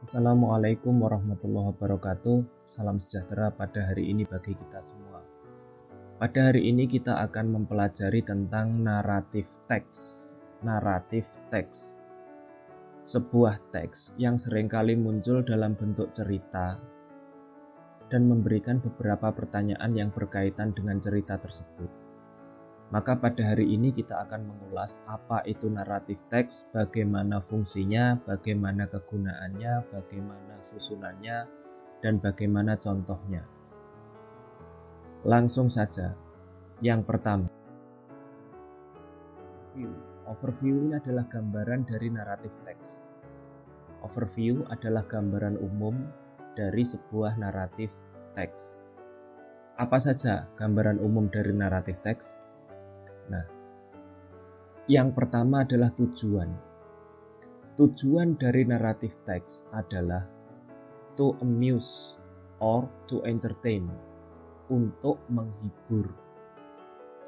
Assalamualaikum warahmatullahi wabarakatuh. Salam sejahtera pada hari ini bagi kita semua. Pada hari ini kita akan mempelajari tentang naratif teks. Naratif teks, sebuah teks yang seringkali muncul dalam bentuk cerita dan memberikan beberapa pertanyaan yang berkaitan dengan cerita tersebut. Maka pada hari ini kita akan mengulas apa itu naratif teks, bagaimana fungsinya, bagaimana kegunaannya, bagaimana susunannya, dan bagaimana contohnya. Langsung saja. Yang pertama, overview ini adalah gambaran dari naratif teks. Overview adalah gambaran umum dari sebuah naratif teks. Apa saja gambaran umum dari naratif teks? Nah, yang pertama adalah tujuan. Tujuan dari naratif teks adalah to amuse or to entertain, untuk menghibur.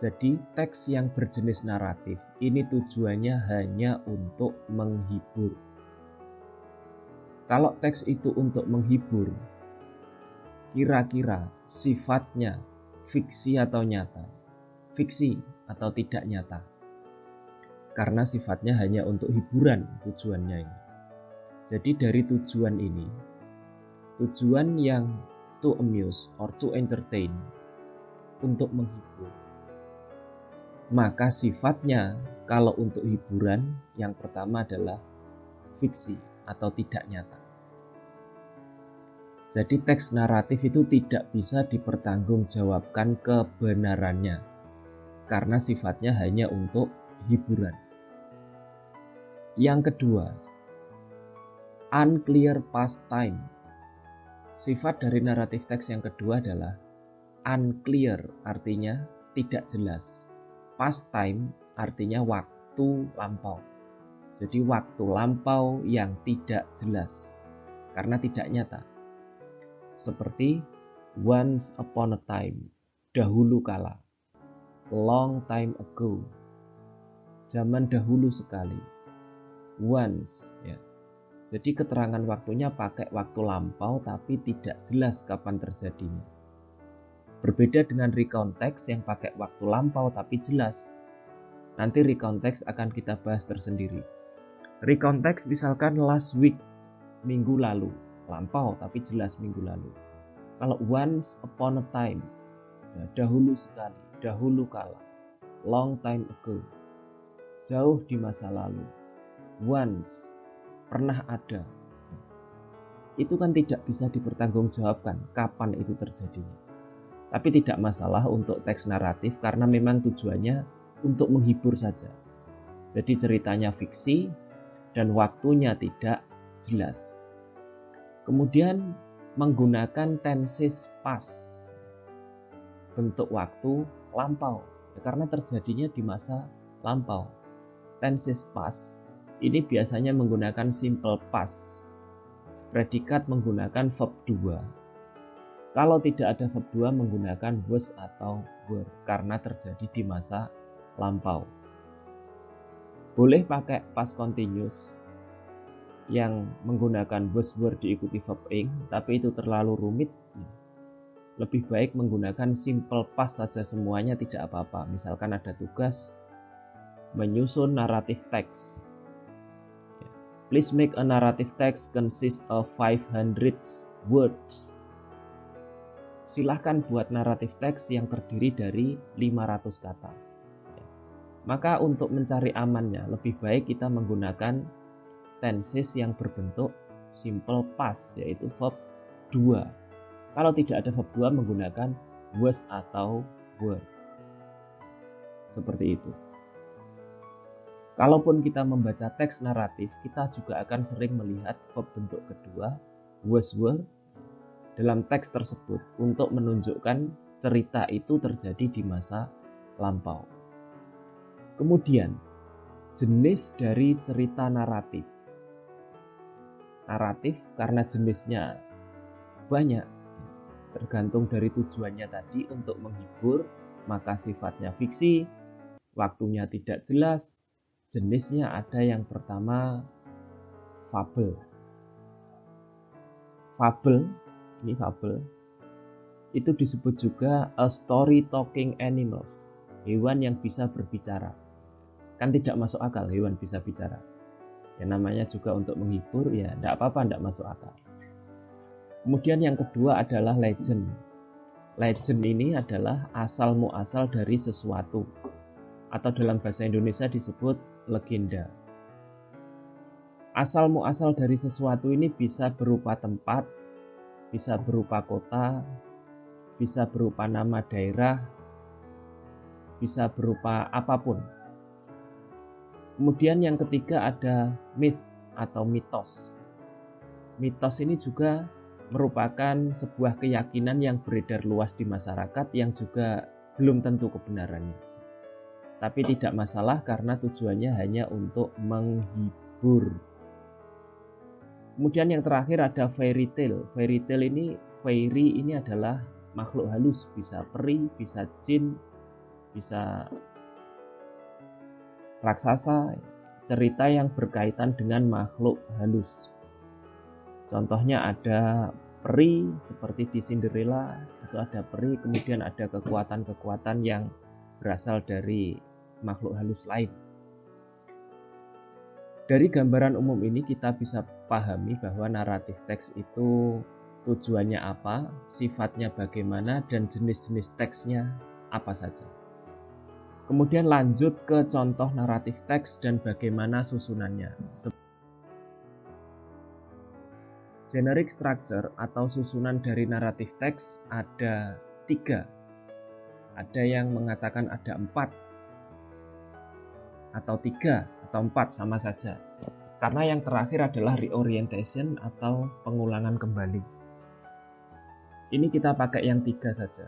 Jadi teks yang berjenis naratif ini tujuannya hanya untuk menghibur. Kalau teks itu untuk menghibur, kira-kira sifatnya fiksi atau nyata? Fiksi atau tidak nyata? Karena sifatnya hanya untuk hiburan tujuannya ini. Jadi dari tujuan ini, tujuan yang to amuse or to entertain, untuk menghibur, maka sifatnya kalau untuk hiburan yang pertama adalah fiksi atau tidak nyata. Jadi teks naratif itu tidak bisa dipertanggungjawabkan kebenarannya karena sifatnya hanya untuk hiburan. Yang kedua, unclear past time. Sifat dari naratif teks yang kedua adalah unclear, artinya tidak jelas. Past time artinya waktu lampau. Jadi waktu lampau yang tidak jelas karena tidak nyata. Seperti once upon a time, dahulu kala. Long time ago, zaman dahulu sekali. Once, ya. Jadi keterangan waktunya pakai waktu lampau tapi tidak jelas kapan terjadinya. Berbeda dengan recount text yang pakai waktu lampau tapi jelas. Nanti recount text akan kita bahas tersendiri. Recount text misalkan last week, minggu lalu, lampau tapi jelas minggu lalu. Kalau once upon a time, ya, dahulu sekali, dahulu kala. Long time ago, jauh di masa lalu. Once, pernah ada. Itu kan tidak bisa dipertanggungjawabkan kapan itu terjadinya. Tapi tidak masalah untuk teks naratif karena memang tujuannya untuk menghibur saja. Jadi ceritanya fiksi dan waktunya tidak jelas. Kemudian menggunakan tenses past, bentuk waktu lampau, ya, karena terjadinya di masa lampau. Tenses past ini biasanya menggunakan simple past. Predikat menggunakan verb 2. Kalau tidak ada verb 2 menggunakan was atau were karena terjadi di masa lampau. Boleh pakai past continuous yang menggunakan was were diikuti verb ing, tapi itu terlalu rumit. Lebih baik menggunakan simple past saja semuanya, tidak apa-apa. Misalkan ada tugas menyusun naratif teks. Please make a narrative text consist of 500 words. Silahkan buat naratif teks yang terdiri dari 500 kata. Maka untuk mencari amannya, lebih baik kita menggunakan tenses yang berbentuk simple past, yaitu verb 2. Kalau tidak ada verb 2 menggunakan was atau were. Seperti itu. Kalaupun kita membaca teks naratif, kita juga akan sering melihat verb bentuk kedua, was were, dalam teks tersebut untuk menunjukkan cerita itu terjadi di masa lampau. Kemudian, jenis dari cerita naratif. Naratif karena jenisnya banyak, tergantung dari tujuannya tadi untuk menghibur, maka sifatnya fiksi, waktunya tidak jelas, jenisnya ada yang pertama fabel. fabel, ini fabel, itu disebut juga a story talking animals, hewan yang bisa berbicara. Kan tidak masuk akal hewan bisa bicara. Ya namanya juga untuk menghibur, ya tidak apa-apa, tidak masuk akal. Kemudian yang kedua adalah legend. Legend ini adalah asal muasal dari sesuatu, atau dalam bahasa Indonesia disebut legenda. Asal muasal dari sesuatu ini bisa berupa tempat, bisa berupa kota, bisa berupa nama daerah, bisa berupa apapun. Kemudian yang ketiga ada myth atau mitos. Mitos ini juga merupakan sebuah keyakinan yang beredar luas di masyarakat yang juga belum tentu kebenarannya. Tapi tidak masalah karena tujuannya hanya untuk menghibur. Kemudian yang terakhir ada fairy tale. Fairy tale ini, fairy ini adalah makhluk halus, bisa peri, bisa jin, bisa raksasa, cerita yang berkaitan dengan makhluk halus. Contohnya ada peri seperti di Cinderella, itu ada peri, kemudian ada kekuatan-kekuatan yang berasal dari makhluk halus lain. Dari gambaran umum ini kita bisa pahami bahwa naratif teks itu tujuannya apa, sifatnya bagaimana, dan jenis-jenis teksnya apa saja. Kemudian lanjut ke contoh naratif teks dan bagaimana susunannya. Generic structure atau susunan dari naratif teks ada 3. Ada yang mengatakan ada 4 atau 3 atau 4 sama saja. Karena yang terakhir adalah reorientation atau pengulangan kembali. Ini kita pakai yang 3 saja.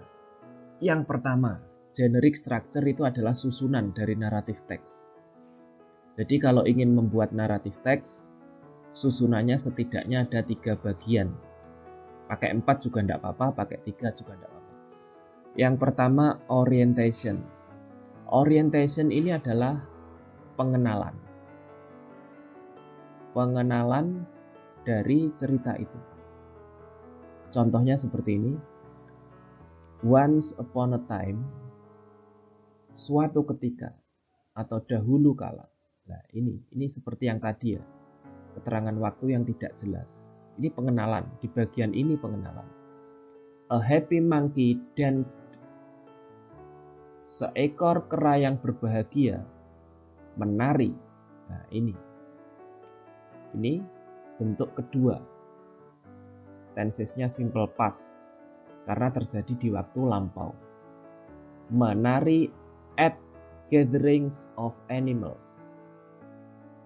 Yang pertama, generic structure itu adalah susunan dari naratif teks. Jadi kalau ingin membuat naratif teks, susunannya setidaknya ada 3 bagian. Pakai 4 juga tidak apa-apa, pakai 3 juga tidak apa-apa. Yang pertama, orientation. Orientation ini adalah pengenalan. Pengenalan dari cerita itu. Contohnya seperti ini. Once upon a time, suatu ketika atau dahulu kala. Nah, ini seperti yang tadi ya. Keterangan waktu yang tidak jelas. Ini pengenalan, di bagian ini pengenalan. A happy monkey danced. Seekor kera yang berbahagia menari. Nah, ini bentuk kedua. Tensesnya simple past karena terjadi di waktu lampau. Menari at gatherings of animals,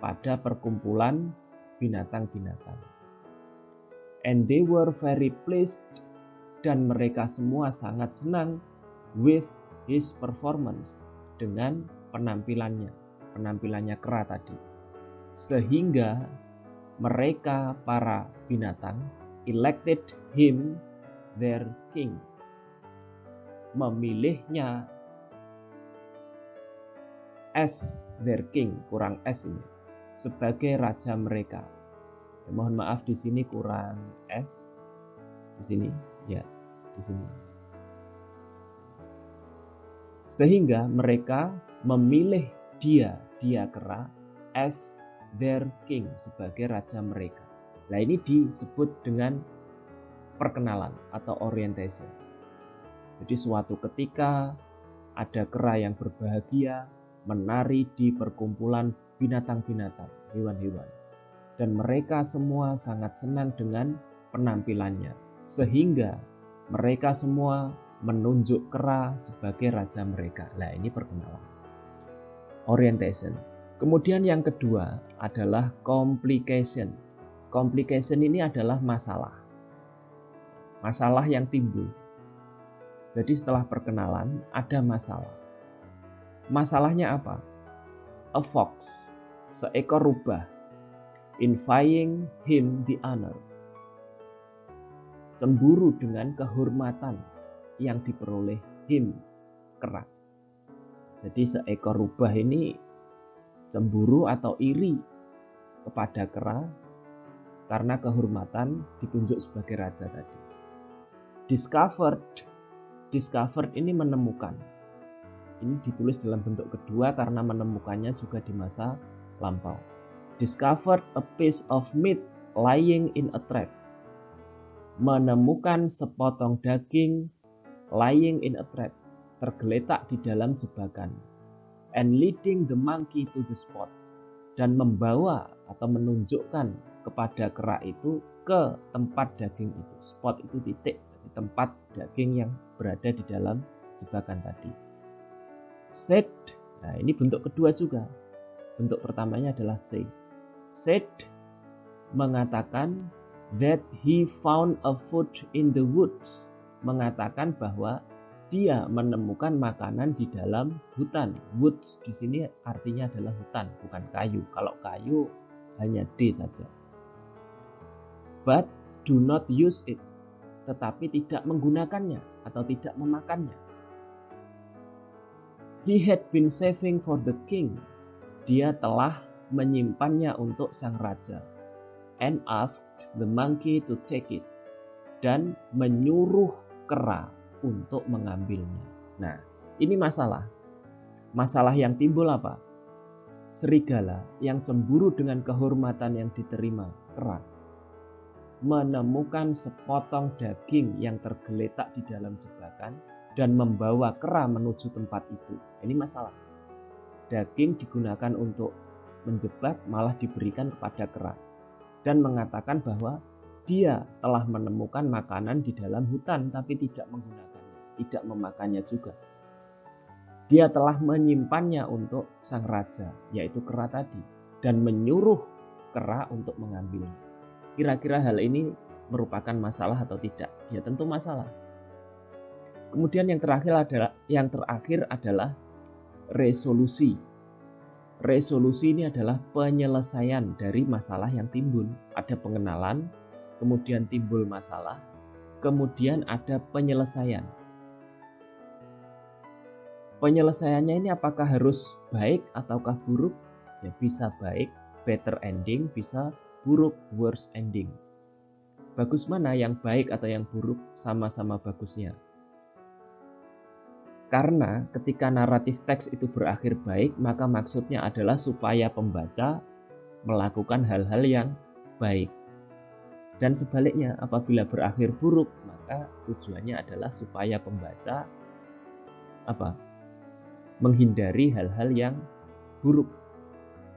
pada perkumpulan binatang-binatang. And they were very pleased, dan mereka semua sangat senang with his performance, dengan penampilannya kera tadi. Sehingga mereka para binatang elected him their king, memilihnya as their king, kurang s ini, sebagai raja mereka. Ya, mohon maaf di sini kurang s, di sini ya, di sini. Sehingga mereka memilih dia kera as their king, sebagai raja mereka. Nah, ini disebut dengan perkenalan atau orientation. Jadi suatu ketika ada kera yang berbahagia menari di perkumpulan binatang-binatang, hewan-hewan. Dan mereka semua sangat senang dengan penampilannya. Sehingga mereka semua menunjuk kera sebagai raja mereka. Nah, ini perkenalan. Orientation. Kemudian yang kedua adalah complication. Complication ini adalah masalah. Masalah yang timbul. Jadi setelah perkenalan ada masalah. Masalahnya apa? A fox, seekor rubah, envying him the honor. Cemburu dengan kehormatan yang diperoleh him, kera. Jadi seekor rubah ini cemburu atau iri kepada kera karena kehormatan ditunjuk sebagai raja tadi. Discovered ini menemukan. Ini ditulis dalam bentuk kedua karena menemukannya juga di masa lampau. Discovered a piece of meat lying in a trap. Menemukan sepotong daging lying in a trap, tergeletak di dalam jebakan. And leading the monkey to the spot. Dan membawa atau menunjukkan kepada kera itu ke tempat daging itu. Spot itu titik, tempat daging yang berada di dalam jebakan tadi. Said, nah ini bentuk kedua juga. Bentuk pertamanya adalah say. Said mengatakan that he found a food in the woods. Mengatakan bahwa dia menemukan makanan di dalam hutan. Woods di sini artinya adalah hutan, bukan kayu. Kalau kayu hanya D saja. But do not use it. Tetapi tidak menggunakannya atau tidak memakannya. He had been saving for the king. Dia telah menyimpannya untuk sang raja. And asked the monkey to take it. Dan menyuruh kera untuk mengambilnya. Nah, ini masalah. Masalah yang timbul apa? Serigala yang cemburu dengan kehormatan yang diterima kera menemukan sepotong daging yang tergeletak di dalam jebakan dan membawa kera menuju tempat itu. Ini masalah. Daging digunakan untuk menjebak malah diberikan kepada kera dan mengatakan bahwa dia telah menemukan makanan di dalam hutan tapi tidak menggunakannya, tidak memakannya juga. Dia telah menyimpannya untuk sang raja, yaitu kera tadi, dan menyuruh kera untuk mengambilnya. Kira-kira hal ini merupakan masalah atau tidak? Ya tentu masalah. Kemudian yang terakhir adalah resolusi. Resolusi ini adalah penyelesaian dari masalah yang timbul. Ada pengenalan, kemudian timbul masalah, kemudian ada penyelesaian. Penyelesaiannya ini apakah harus baik ataukah buruk? Ya bisa baik, better ending, bisa buruk, worse ending. Bagus mana, yang baik atau yang buruk? Sama-sama bagusnya. Karena ketika naratif teks itu berakhir baik, maka maksudnya adalah supaya pembaca melakukan hal-hal yang baik. Dan sebaliknya, apabila berakhir buruk, maka tujuannya adalah supaya pembaca menghindari hal-hal yang buruk.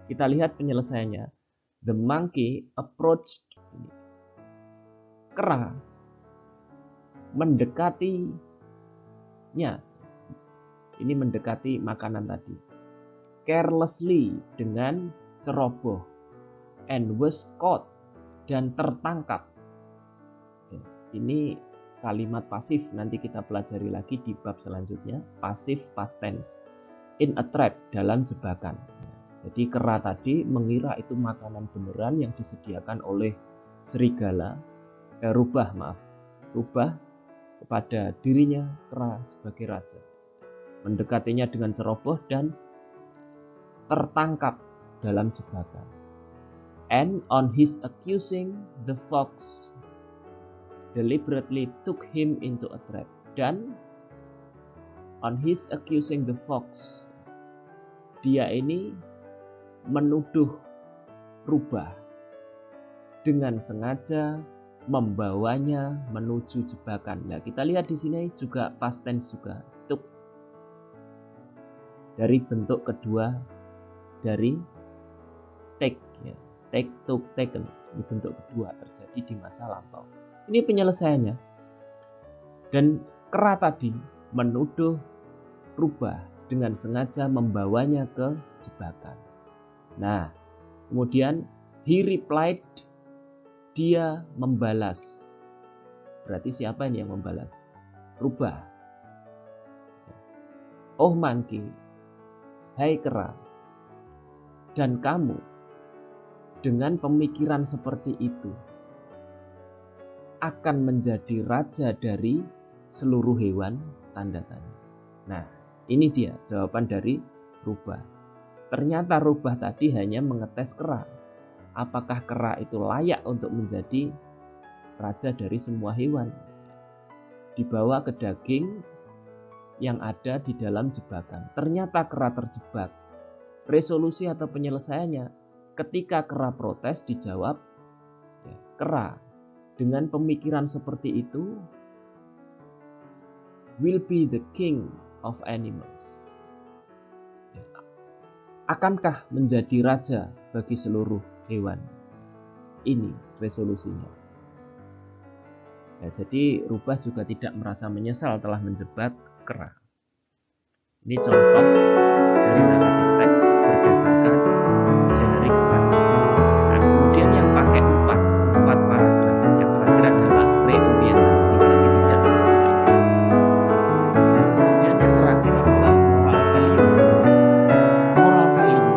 Kita lihat penyelesaiannya. The monkey approached, kera mendekatinya. Ini mendekati makanan tadi. Carelessly, dengan ceroboh. And was caught, dan tertangkap. Ini kalimat pasif, nanti kita pelajari lagi di bab selanjutnya. Pasif past tense. In a trap, dalam jebakan. Jadi kera tadi mengira itu makanan beneran yang disediakan oleh serigala. Rubah kepada dirinya kera sebagai raja. Mendekatinya dengan ceroboh dan tertangkap dalam jebakan. And on his accusing, the fox deliberately took him into a trap. Dan on his accusing the fox, dia ini menuduh rubah dengan sengaja membawanya menuju jebakan. Nah, kita lihat di sini juga past tense juga, took, dari bentuk kedua dari take, ya. Take, took, taken. Ini bentuk kedua terjadi di masa lampau. Ini penyelesaiannya. Dan kera tadi menuduh rubah dengan sengaja membawanya ke jebakan. Nah, kemudian he replied, dia membalas. Berarti siapa ini yang membalas? Rubah. Oh monkey, hai kera, dan kamu dengan pemikiran seperti itu akan menjadi raja dari seluruh hewan, tanda tanya. Nah, ini dia jawaban dari rubah. Ternyata rubah tadi hanya mengetes kera. apakah kera itu layak untuk menjadi raja dari semua hewan? Dibawa ke daging yang ada di dalam jebakan. Ternyata kera terjebak. Resolusi atau penyelesaiannya, ketika kera protes dijawab, kera dengan pemikiran seperti itu will be the king of animals. Akankah menjadi raja bagi seluruh hewan? Ini resolusinya. Ya, jadi Rubah juga tidak merasa menyesal telah menjebak kera. Ini contoh dari naratif teks berdasarkan generic structure. Nah, kemudian yang pakai empat paragraf. Yang terakhir adalah reorientasi, tapi tidak seperti itu. Kemudian yang terakhir adalah moral value. Moral value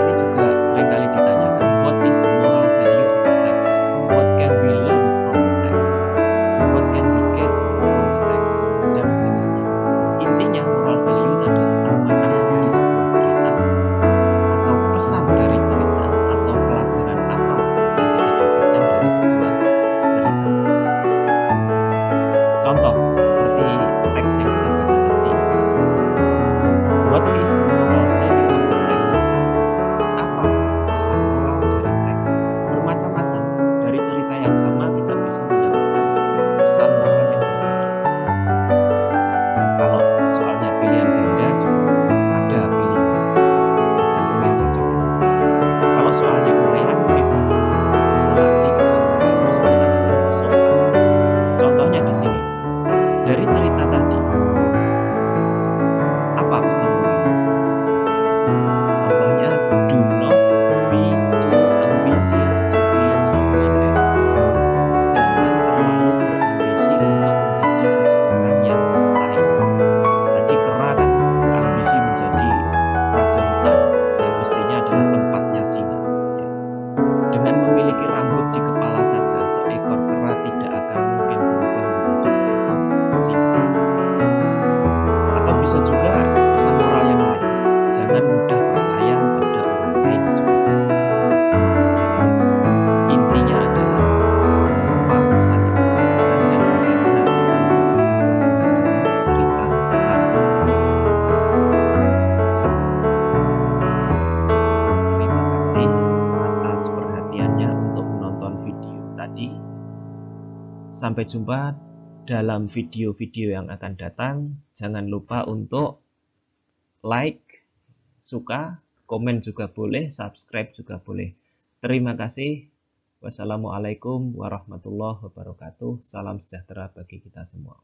ini juga seringkali ditanyakan. What is the moral value of the text? What can we learn from the text? What can we get from the text? Dan sejenisnya. Intinya moral value adalah amanah dari sebuah cerita atau pesan dari cerita atau pelajaran apa yang kita dapatkan dari sebuah cerita. Contoh seperti teks yang kita baca tadi. What is the moral value of the text? Apa pesan moral dari teks? Bermacam-macam. Dari cerita yang sama kita bisa mendapatkan pesan moral yang berbeda. Kalau soalnya pilihan ganda juga ada pilihan metode juga. Kalau soalnya urean bebas, selagi pesan moral tersebut adalah masuk akal. Contohnya di sini, dari cerita tadi, apa pesan moral? Contohnya, do not be too ambitious to be someone else. Jangan terlalu berambisi untuk menjadi seseorang yang lain. Tadi kera kan berambisi menjadi raja hutan yang mestinya adalah tempatnya singa. Ya. Dengan memiliki rambut di kepala saja, seekor kera tidak akan mungkin berubah menjadi seekor singa. Atau bisa juga pesan moral yang lain. Jangan mudah percaya pada orang lain juga bisa. Sama. Intinya adalah apa pesan yang diberikan dan bagaimana kita membacakan dengan cerita tadi. Terima kasih atas perhatiannya untuk menonton video tadi. Sampai jumpa dalam video-video yang akan datang. Jangan lupa untuk like, suka, komen juga boleh, subscribe juga boleh. Terima kasih. Wassalamualaikum warahmatullahi wabarakatuh. Salam sejahtera bagi kita semua.